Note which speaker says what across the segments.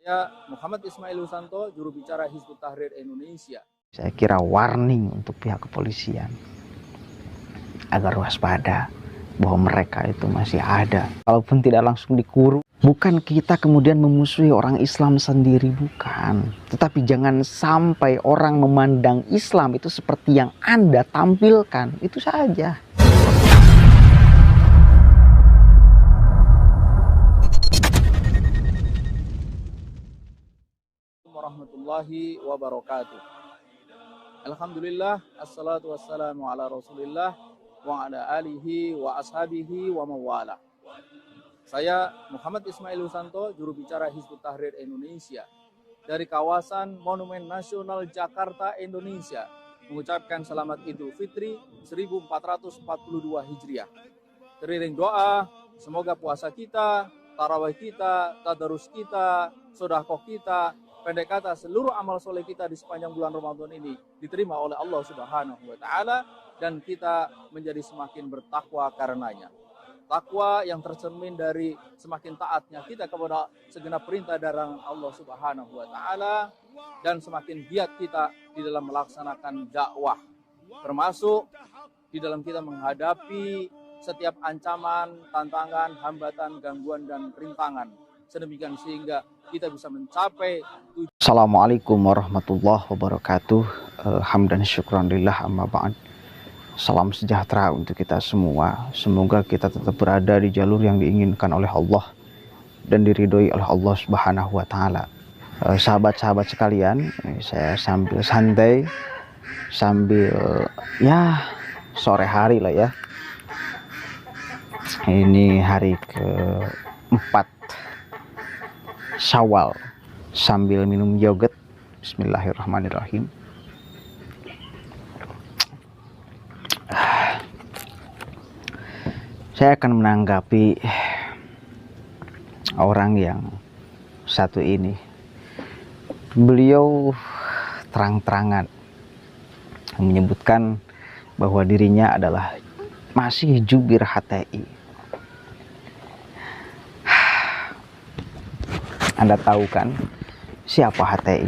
Speaker 1: Saya Muhammad Ismail Yusanto, juru bicara Hizbut Tahrir Indonesia.
Speaker 2: Saya kira warning untuk pihak kepolisian agar waspada bahwa mereka itu masih ada. Walaupun tidak langsung dikurung, bukan kita kemudian memusuhi orang Islam sendiri, bukan. Tetapi jangan sampai orang memandang Islam itu seperti yang Anda tampilkan, itu saja.
Speaker 1: Warahmatullahi wabarakatuh. Alhamdulillah, assalatu wassalamu ala rasulillah wa ala alihi wa ashabihi wa mawala. Saya Muhammad Ismail Yusanto, juru bicara Hizbut Tahrir Indonesia dari kawasan Monumen Nasional Jakarta, Indonesia, mengucapkan selamat Idul Fitri 1442 Hijriah. Teriring doa, semoga puasa kita, tarawih kita, tadarus kita, sedekah kita, pendek kata seluruh amal soleh kita di sepanjang bulan Ramadan ini diterima oleh Allah Subhanahu wa Ta'ala, dan kita menjadi semakin bertakwa karenanya. Takwa yang tercermin dari semakin taatnya kita kepada segenap perintah dari Allah Subhanahu wa Ta'ala, dan semakin giat kita di dalam melaksanakan dakwah, termasuk di dalam kita menghadapi setiap ancaman, tantangan, hambatan, gangguan, dan rintangan. Sedemikian sehingga kita bisa mencapai tujuan.
Speaker 2: Assalamualaikum warahmatullahi wabarakatuh. Hamdan syukran lillah, amma ba'd. Salam sejahtera untuk kita semua. Semoga kita tetap berada di jalur yang diinginkan oleh Allah dan diridhoi oleh Allah Subhanahu wa Ta'ala. Sahabat-sahabat sekalian, saya sambil santai, sambil ya sore hari lah ya. Ini hari keempat Syawal, sambil minum yogurt. Bismillahirrahmanirrahim. Saya akan menanggapi orang yang satu ini. Beliau terang-terangan menyebutkan bahwa dirinya adalah masih jubir HTI. Anda tahu kan siapa HTI?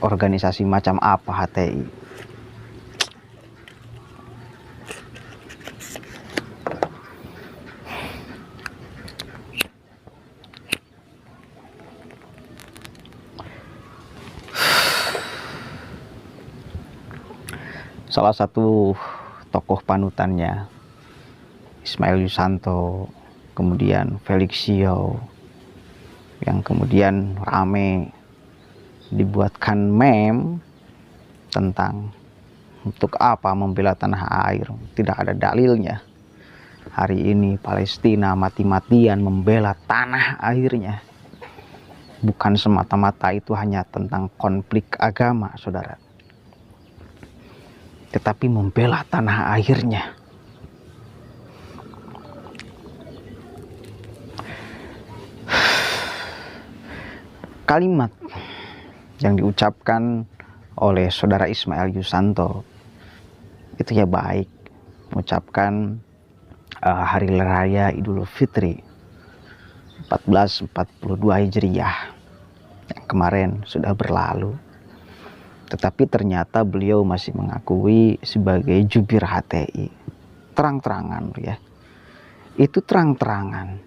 Speaker 2: Organisasi macam apa HTI? Salah satu tokoh panutannya Ismail Yusanto, kemudian Felix Xiao, yang kemudian rame dibuatkan meme tentang untuk apa membela tanah air, tidak ada dalilnya. Hari ini Palestina mati-matian membela tanah airnya. Bukan semata-mata itu hanya tentang konflik agama, saudara, tetapi membela tanah airnya. Kalimat yang diucapkan oleh saudara Ismail Yusanto itu ya baik, mengucapkan hari raya Idul Fitri 1442 Hijriah yang kemarin sudah berlalu, tetapi ternyata beliau masih mengakui sebagai jubir HTI. Terang-terangan ya, itu terang-terangan.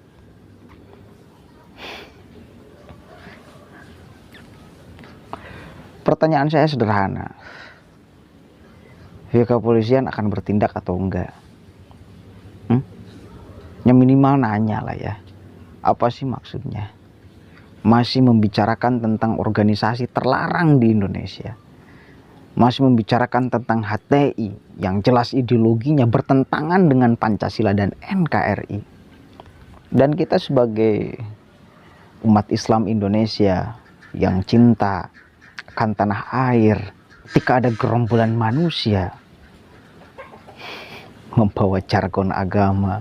Speaker 2: Pertanyaan saya sederhana, pihak kepolisian akan bertindak atau enggak? Yang minimal nanya lah ya, apa sih maksudnya? Masih membicarakan tentang organisasi terlarang di Indonesia, masih membicarakan tentang HTI yang jelas ideologinya bertentangan dengan Pancasila dan NKRI. Dan kita sebagai umat Islam Indonesia yang cinta akan tanah air, ketika ada gerombolan manusia membawa jargon agama,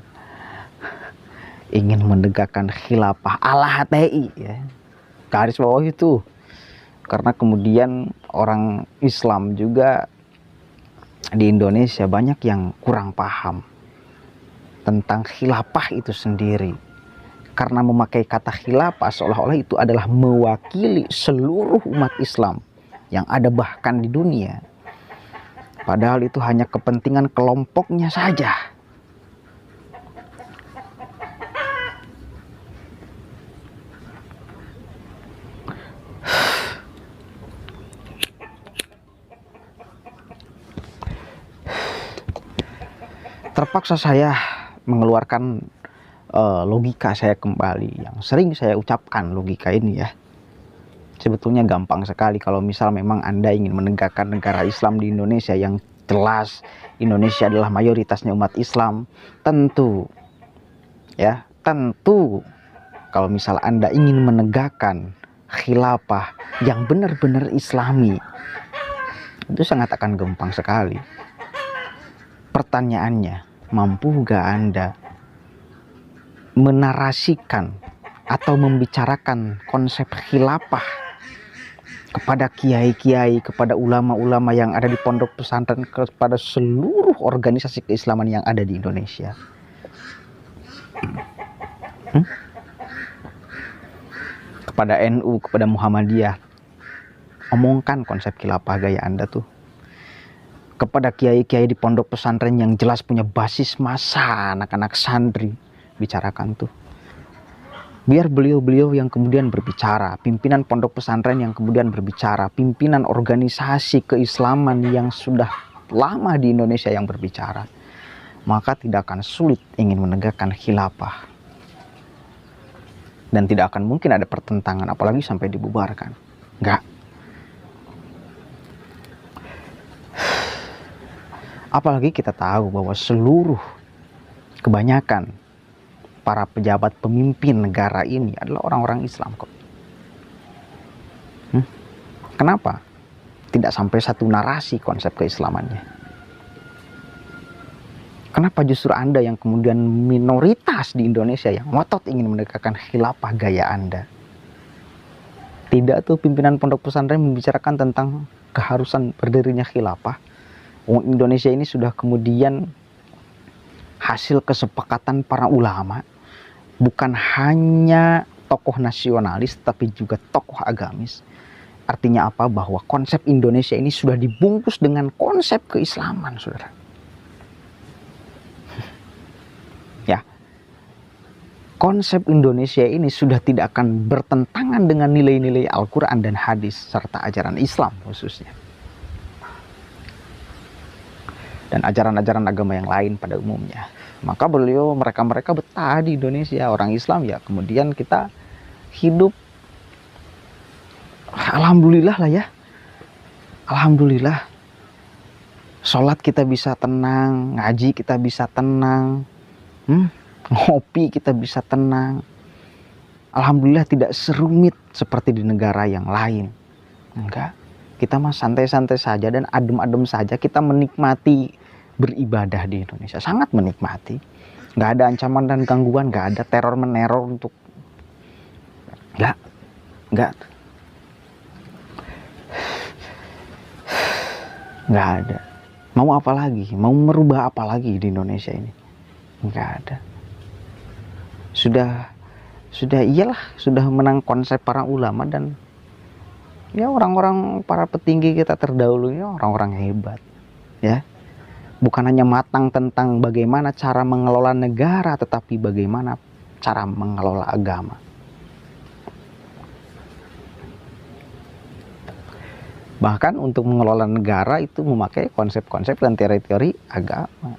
Speaker 2: ingin menegakkan khilafah ala HTI ya, garis bawah itu. Karena kemudian orang Islam juga di Indonesia banyak yang kurang paham tentang khilafah itu sendiri. karena memakai kata khilafah seolah-olah itu adalah mewakili seluruh umat Islam yang ada bahkan di dunia. Padahal itu hanya kepentingan kelompoknya saja. Terpaksa saya mengeluarkan logika saya kembali yang sering saya ucapkan. Logika ini ya sebetulnya gampang sekali kalau misal memang Anda ingin menegakkan negara Islam di Indonesia yang jelas Indonesia adalah mayoritasnya umat Islam. Tentu kalau misal Anda ingin menegakkan khilafah yang benar-benar Islami, itu sangat akan gampang sekali. Pertanyaannya, mampu gak Anda menarasikan atau membicarakan konsep khilafah kepada kiai-kiai, kepada ulama-ulama yang ada di pondok pesantren, kepada seluruh organisasi keislaman yang ada di Indonesia? Kepada NU, kepada Muhammadiyah, omongkan konsep khilafah gaya Anda tuh. Kepada kiai-kiai di pondok pesantren yang jelas punya basis massa anak-anak santri, bicarakan tuh. Biar beliau-beliau yang kemudian berbicara, pimpinan pondok pesantren yang kemudian berbicara, pimpinan organisasi keislaman yang sudah lama di Indonesia yang berbicara, maka tidak akan sulit ingin menegakkan khilafah. Dan tidak akan mungkin ada pertentangan, apalagi sampai dibubarkan. Enggak. Apalagi kita tahu bahwa kebanyakan para pejabat pemimpin negara ini adalah orang-orang Islam kok. Kenapa tidak sampai satu narasi konsep keislamannya? Kenapa justru Anda yang kemudian minoritas di Indonesia yang ngotot ingin menegakkan khilafah gaya Anda? Tidak tuh pimpinan pondok pesantren membicarakan tentang keharusan berdirinya khilafah. Indonesia ini sudah kemudian hasil kesepakatan para ulama, bukan hanya tokoh nasionalis tapi juga tokoh agamis. Artinya apa? Bahwa konsep Indonesia ini sudah dibungkus dengan konsep keislaman, saudara. Ya, konsep Indonesia ini sudah tidak akan bertentangan dengan nilai-nilai Al-Quran dan hadis serta ajaran Islam khususnya. Dan ajaran-ajaran agama yang lain pada umumnya. Maka mereka betah di Indonesia, orang Islam ya. Kemudian kita hidup, alhamdulillah lah ya. Alhamdulillah. Sholat kita bisa tenang, ngaji kita bisa tenang, ngopi kita bisa tenang. Alhamdulillah tidak serumit seperti di negara yang lain. Enggak. Kita mah santai-santai saja dan adem-adem saja kita menikmati beribadah di Indonesia. Sangat menikmati. Nggak ada ancaman dan gangguan, nggak ada teror-meneror untuk... Nggak ada. Mau apa lagi? Mau merubah apa lagi di Indonesia ini? Nggak ada. Sudah menang konsep para ulama dan ya orang-orang para petinggi kita terdahulunya orang-orang hebat ya, bukan hanya matang tentang bagaimana cara mengelola negara tetapi bagaimana cara mengelola agama. Bahkan untuk mengelola negara itu memakai konsep-konsep dan teori-teori agama.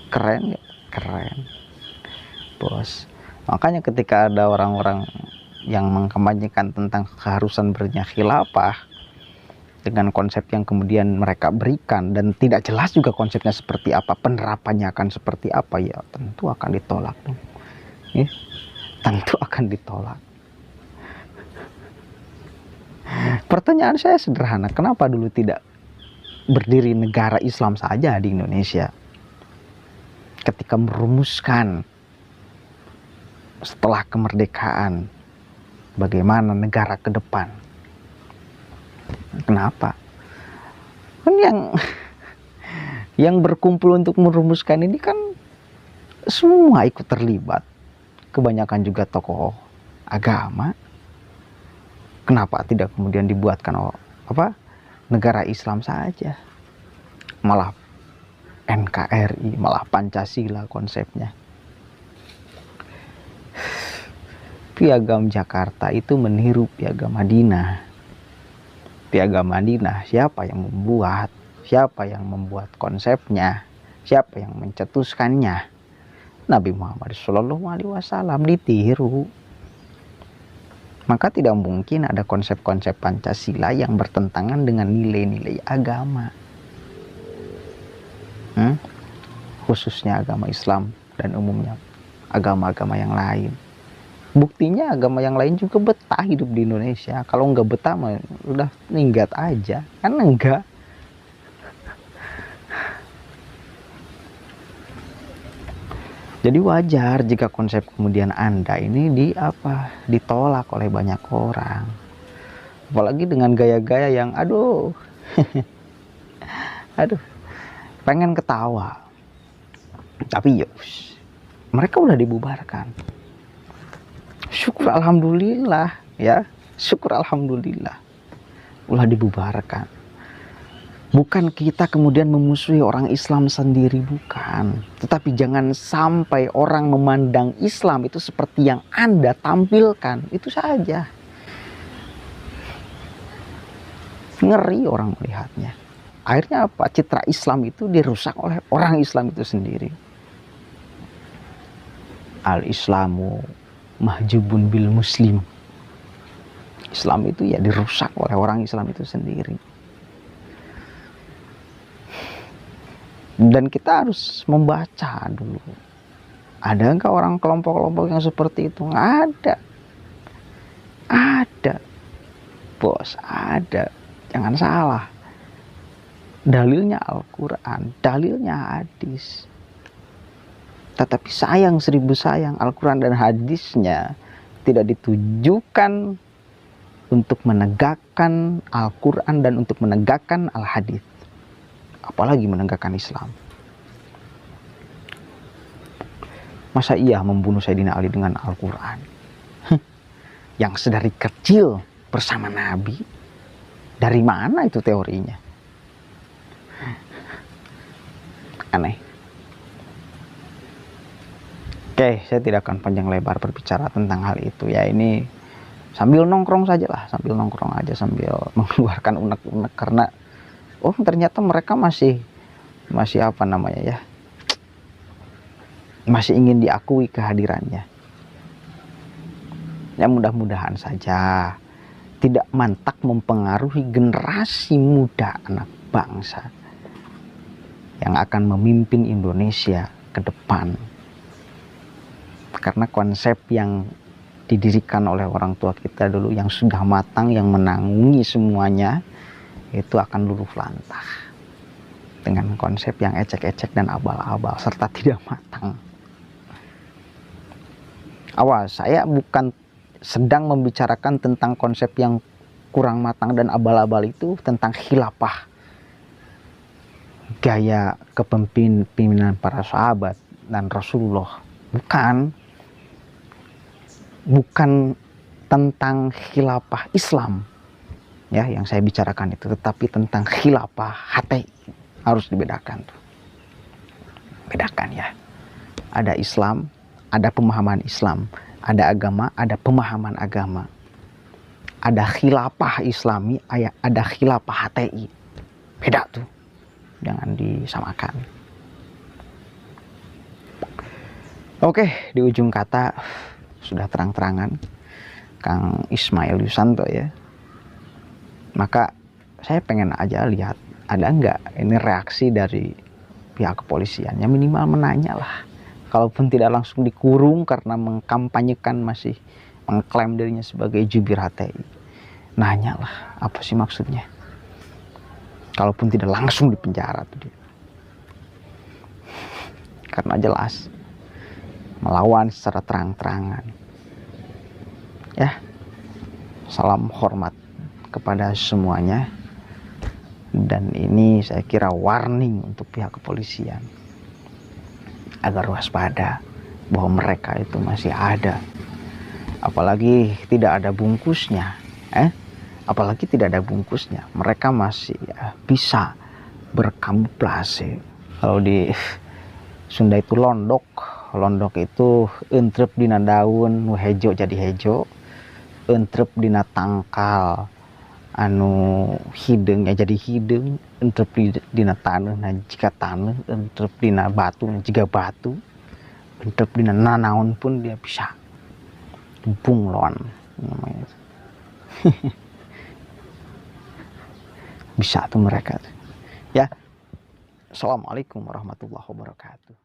Speaker 2: Keren ya? Keren bos. Makanya ketika ada orang-orang yang mengkampanyekan tentang keharusan berdirinya khilafah dengan konsep yang kemudian mereka berikan dan tidak jelas juga konsepnya seperti apa, penerapannya akan seperti apa, ya tentu akan ditolak dong. Ya, tentu akan ditolak. Pertanyaan saya sederhana, kenapa dulu tidak berdiri negara Islam saja di Indonesia ketika merumuskan setelah kemerdekaan bagaimana negara ke depan? Kenapa? Kan yang berkumpul untuk merumuskan ini kan semua ikut terlibat. kebanyakan juga tokoh agama. Kenapa tidak kemudian dibuatkan negara Islam saja, malah NKRI, malah Pancasila konsepnya. Piagam Jakarta itu meniru Piagam Madinah. Piagam Madinah siapa yang membuat? Siapa yang membuat konsepnya? Siapa yang mencetuskannya? Nabi Muhammad SAW ditiru. Maka tidak mungkin ada konsep-konsep Pancasila yang bertentangan dengan nilai-nilai agama. Khususnya agama Islam dan umumnya agama-agama yang lain. Buktinya agama yang lain juga betah hidup di Indonesia. Kalau nggak betah mah udah minggat aja. Kan enggak. Jadi wajar jika konsep kemudian Anda ini ditolak oleh banyak orang. Apalagi dengan gaya-gaya yang aduh pengen ketawa. Tapi mereka udah dibubarkan. Syukur alhamdulillah ya. Syukur alhamdulillah. Ulah dibubarkan. Bukan kita kemudian memusuhi orang Islam sendiri, bukan. Tetapi jangan sampai orang memandang Islam itu seperti yang Anda tampilkan. Itu saja. Ngeri orang melihatnya. Akhirnya apa? Citra Islam itu dirusak oleh orang Islam itu sendiri. Al-Islamu mahjubun bil muslim. Islam itu ya dirusak oleh orang Islam itu sendiri. Dan kita harus membaca dulu. Ada nggak orang kelompok-kelompok yang seperti itu? Nggak ada. Ada. Bos, ada. Jangan salah. Dalilnya Al-Quran, dalilnya hadis. Tetapi sayang 1000 sayang, Al-Quran dan hadisnya tidak ditujukan untuk menegakkan Al-Quran dan untuk menegakkan Al-Hadis. Apalagi menegakkan Islam. Masa iya membunuh Sayyidina Ali dengan Al-Quran? Yang sedari kecil bersama Nabi? Dari mana itu teorinya? Aneh. Oke, saya tidak akan panjang lebar berbicara tentang hal itu ya. Ini sambil nongkrong saja lah, sambil nongkrong aja, sambil mengeluarkan unek-unek karena ternyata mereka masih masih ingin diakui kehadirannya. Ya mudah-mudahan saja tidak mantak mempengaruhi generasi muda anak bangsa yang akan memimpin Indonesia ke depan. Karena konsep yang didirikan oleh orang tua kita dulu yang sudah matang, yang menanggungi semuanya, itu akan luluh lantah dengan konsep yang ecek-ecek dan abal-abal serta tidak matang. Awas, saya bukan sedang membicarakan tentang konsep yang kurang matang dan abal-abal itu, tentang khilafah, gaya kepemimpinan para sahabat dan Rasulullah. Bukan tentang khilafah Islam ya yang saya bicarakan itu, tetapi tentang khilafah HTI. Harus dibedakan tuh. Bedakan ya. Ada Islam, ada pemahaman Islam, ada agama, ada pemahaman agama. Ada khilafah Islami, ada khilafah HTI. Beda tuh. Jangan disamakan. Oke, di ujung kata sudah terang-terangan Kang Ismail Yusanto ya. Maka saya pengen aja lihat ada nggak ini reaksi dari pihak kepolisian. Ya minimal menanya lah. Kalaupun tidak langsung dikurung karena mengkampanyekan, masih mengklaim dirinya sebagai jubir HTI. Nanya lah apa sih maksudnya. Kalaupun tidak langsung dipenjara tuh dia. Karena jelas melawan secara terang-terangan. Ya, salam hormat kepada semuanya. Dan ini saya kira warning untuk pihak kepolisian agar waspada, bahwa mereka itu masih ada. Apalagi tidak ada bungkusnya, apalagi tidak ada bungkusnya, mereka masih bisa berkamuflase. Kalau di Sunda itu londok itu entrep dina daun nu hejo jadi hejo, entrep dina tangkal anu hidungnya jadi hidung, entrep dina taneuh nah jika taneuh, entrep dina batu nah jika batu, entrep dina nanaon pun dia bisa bunglon namanya. Bisa tuh mereka tuh. Ya. Assalamualaikum warahmatullahi wabarakatuh.